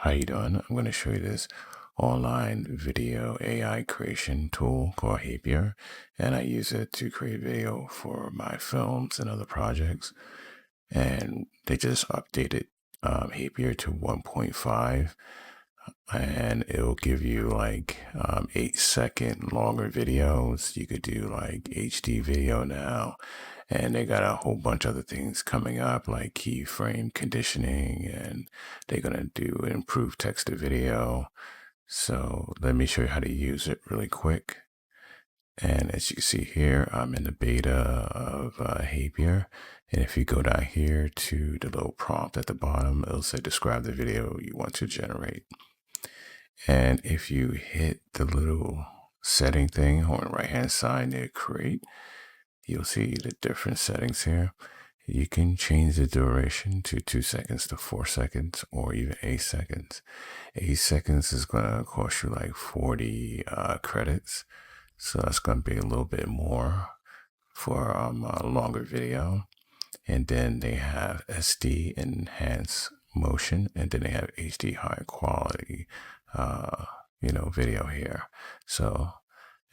How you doing? I'm going to show you this online video AI creation tool called Hapier, and I use it to create video for my films and other projects. And they just updated Hapier to 1.5, and it'll give you like 8-second longer videos. You could do like HD video now, and they got a whole bunch of other things coming up like keyframe conditioning, and they're gonna do improved text to video. So let me show you how to use it really quick. And as you can see here, I'm in the beta of Hapier. And if you go down here to the little prompt at the bottom, it'll say describe the video you want to generate. And if you hit the little setting thing on the right hand side near create, you'll see the different settings here. You can change the duration to 2 seconds to 4 seconds or even 8 seconds. 8 seconds is going to cost you like 40 credits. So that's going to be a little bit more for a longer video. And then they have SD enhanced motion, and then they have HD high quality, video here. So,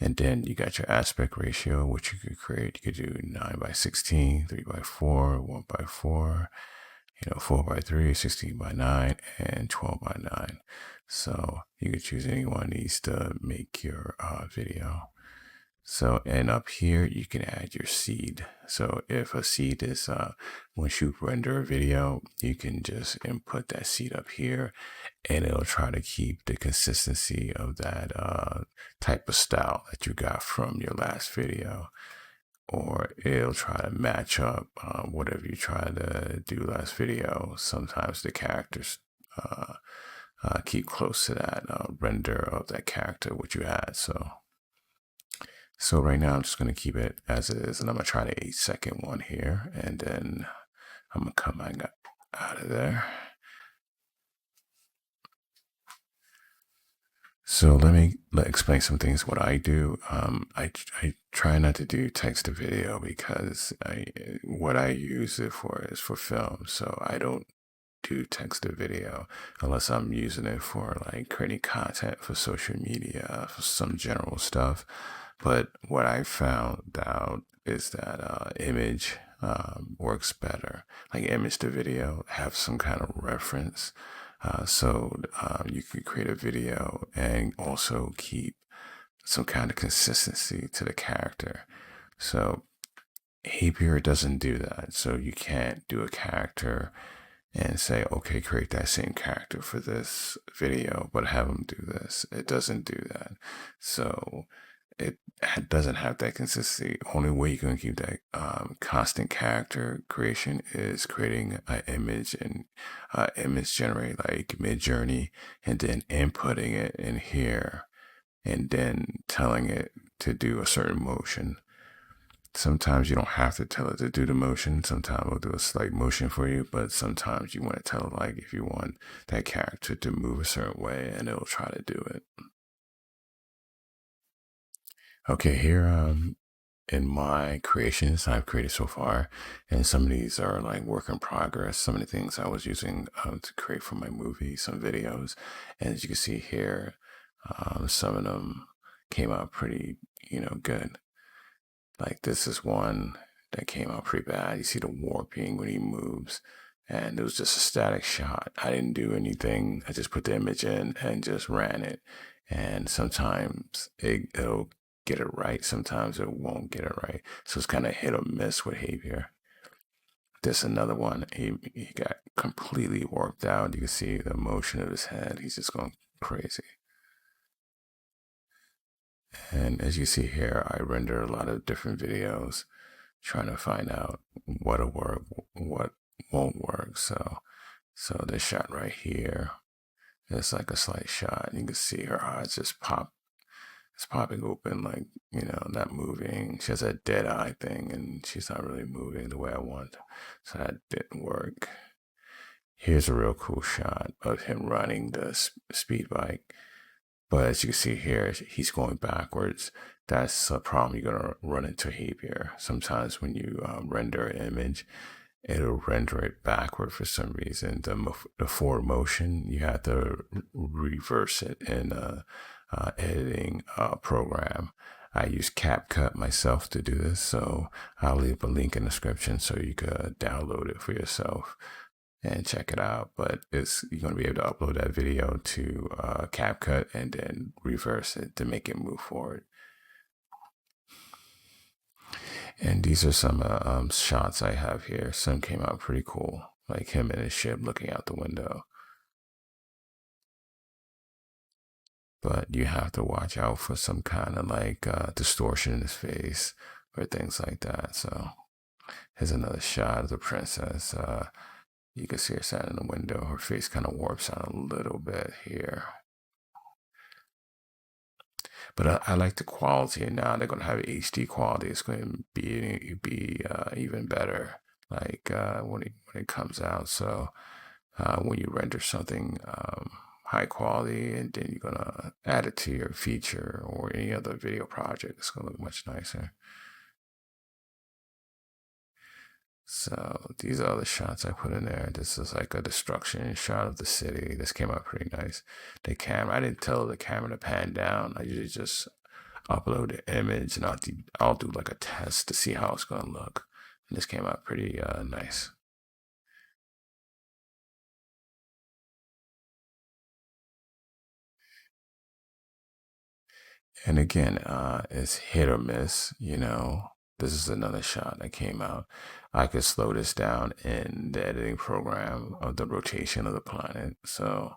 and then you got your aspect ratio, which you could create. You could do 9:16, 3:4, 1:4, 4:3, 16:9, and 12:9. So you could choose any one of these to make your video. So, and up here, you can add your seed. So if a seed is, once you render a video, you can just input that seed up here, and it'll try to keep the consistency of that type of style that you got from your last video. Or it'll try to match up whatever you try to do last video. Sometimes the characters keep close to that render of that character which you had. So right now I'm just going to keep it as it is, and I'm going to try the 8-second one here, and then I'm going to come out of there. So let me explain some things what I do. I try not to do text to video because what I use it for is for film. So I don't do text to video unless I'm using it for like creating content for social media, for some general stuff. But what I found out is that image works better. Like image to video, have some kind of reference. So you could create a video and also keep some kind of consistency to the character. So Hapier doesn't do that. So you can't do a character and say, okay, create that same character for this video, but have them do this. It doesn't do that. So it doesn't have that consistency. Only way you can keep that constant character creation is creating an image and image generate like Midjourney, and then inputting it in here, and then telling it to do a certain motion. Sometimes you don't have to tell it to do the motion. Sometimes it'll do a slight motion for you, but sometimes you want to tell it like if you want that character to move a certain way, and it'll try to do it. Okay, here in my creations I've created so far, and some of these are like work in progress. Some of the things I was using to create for my movie, some videos, and as you can see here, some of them came out pretty, good. Like this is one that came out pretty bad. You see the warping when he moves, and it was just a static shot. I didn't do anything. I just put the image in and just ran it. And sometimes it'll get it right. Sometimes it won't get it right. So it's kind of hit or miss with Hapier. This another one. He got completely warped out. You can see the motion of his head. He's just going crazy. And as you see here, I render a lot of different videos trying to find out what'll work, what won't work. So this shot right here, it's like a slight shot. You can see her eyes just pop. It's popping open, like, not moving. She has a dead eye thing, and she's not really moving the way I want. So that didn't work. Here's a real cool shot of him running the speed bike. But as you can see here, he's going backwards. That's a problem you're going to run into Hapier. Sometimes when you render an image, it'll render it backward for some reason. The forward motion, you have to reverse it in a editing program. I use CapCut myself to do this, so I'll leave a link in the description so you could download it for yourself and check it out. But you're going to be able to upload that video to CapCut and then reverse it to make it move forward. And these are some shots I have here. Some came out pretty cool, like him in his ship looking out the window. But you have to watch out for some kind of like distortion in his face or things like that. So here's another shot of the princess. You can see her sat in the window. Her face kind of warps out a little bit here. But I like the quality, and now they're going to have HD quality. It's going to be even better, like when it comes out. So when you render something high quality, and then you're going to add it to your feature or any other video project, it's going to look much nicer. So these are the shots I put in there. This is like a destruction shot of the city. This came out pretty nice. The camera, I didn't tell the camera to pan down. I usually just upload the image and I'll do like a test to see how it's gonna look. And this came out pretty nice. And again, it's hit or miss, you know. This is another shot that came out. I could slow this down in the editing program of the rotation of the planet. So,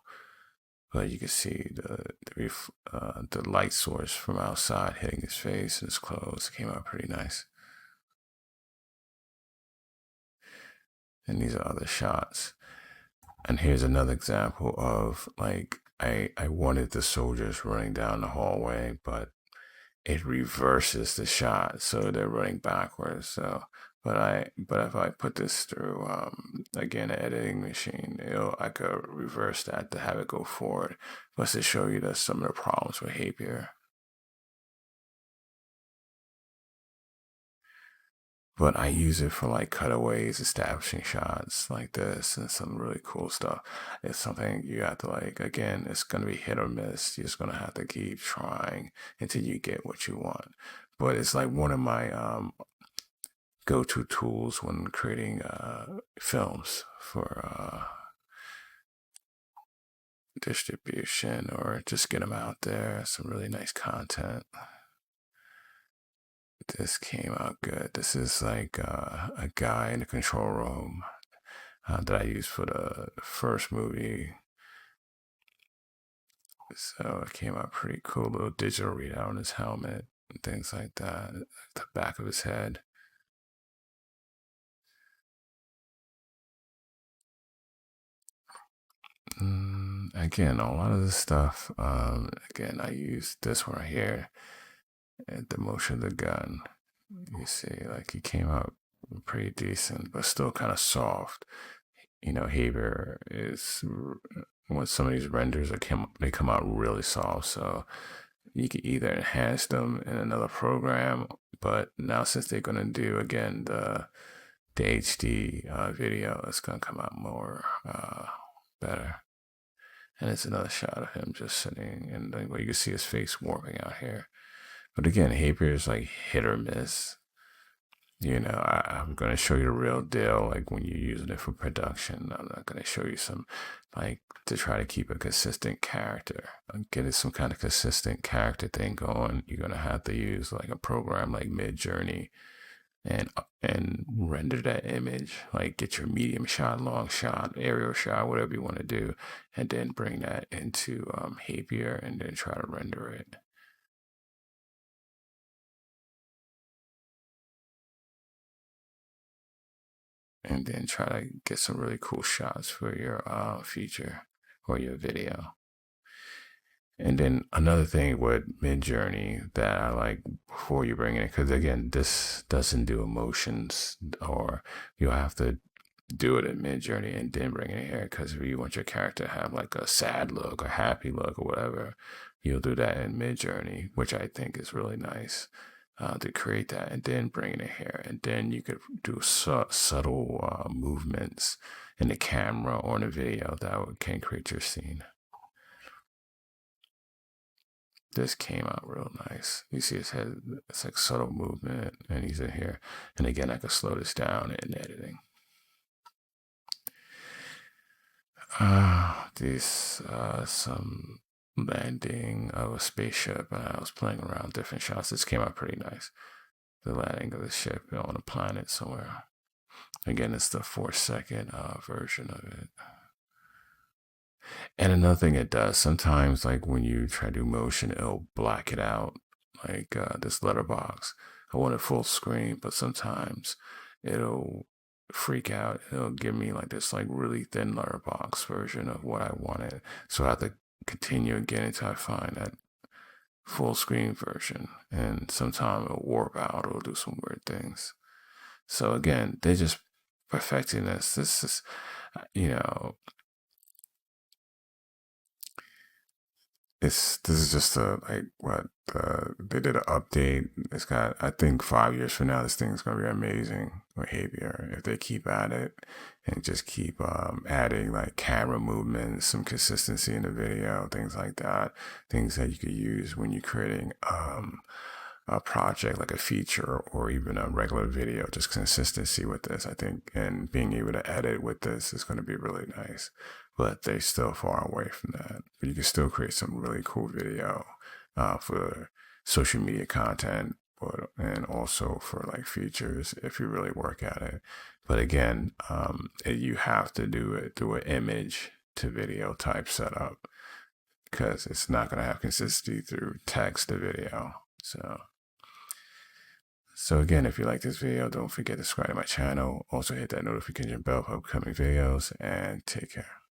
but you can see the light source from outside hitting his face and his clothes. It came out pretty nice. And these are other shots. And here's another example of like, I wanted the soldiers running down the hallway, but it reverses the shot, so they're running backwards. So, but if I put this through again an editing machine, I could reverse that to have it go forward. Plus, to show you that some of the problems with Hapier. But I use it for like cutaways, establishing shots like this, and some really cool stuff. It's something you have to like, again, it's going to be hit or miss. You're just going to have to keep trying until you get what you want. But it's like one of my go-to tools when creating films for distribution or just get them out there. Some really nice content. This came out good. This is like a guy in the control room that I used for the first movie. So it came out pretty cool. Little digital readout on his helmet and things like that. The back of his head. Again, a lot of this stuff. Again, I used this one right here at the motion of the gun. You see, like he came out pretty decent, but still kind of soft. You know, Hapier is when some of these renders they come out really soft. So you can either enhance them in another program, but now since they're gonna do again the HD video, it's gonna come out more better. And it's another shot of him just sitting, and then you can see his face warping out here. But again, Hapier is like hit or miss. You know, I'm going to show you the real deal, like when you're using it for production. I'm not going to show you some, like, to try to keep a consistent character. Getting some kind of consistent character thing going, you're going to have to use like a program like Midjourney and render that image, like get your medium shot, long shot, aerial shot, whatever you want to do, and then bring that into Hapier and then try to render it. And then try to get some really cool shots for your feature or your video. And then another thing with Midjourney that I like before you bring it in, because again, this doesn't do emotions, or you'll have to do it in Midjourney and then bring it in here, because if you want your character to have like a sad look or happy look or whatever, you'll do that in Midjourney, which I think is really nice. to create that, and then bringing it here, and then you could do subtle movements in the camera or in the video that can create your scene. This came out real nice. You see his head, it's like subtle movement, and he's in here. And again, I could slow this down in editing. Some landing of a spaceship, and I was playing around different shots. This came out pretty nice. The landing of the ship on a planet somewhere. Again, it's the 4-second version of it. And another thing it does, sometimes like when you try to do motion, it'll black it out, like this letterbox. I want it full screen, but sometimes it'll freak out. It'll give me like this like really thin letterbox version of what I wanted. So I have to continue again until I find that full screen version. And sometimes it'll warp out or do some weird things. So again, they're just perfecting this. This is, you know, this is just they did an update. It's got, I think 5 years from now, this thing's gonna be amazing behavior if they keep at it and just keep adding like camera movements, some consistency in the video, things like that, things that you could use when you're creating a project like a feature or even a regular video. Just consistency with this, I think, and being able to edit with this is going to be really nice. But they're still far away from that. But you can still create some really cool video for social media content, and also for like features if you really work at it. But again, you have to do it through an image to video type setup, because it's not going to have consistency through text to video. So again, if you like this video, don't forget to subscribe to my channel. Also hit that notification bell for upcoming videos, and take care.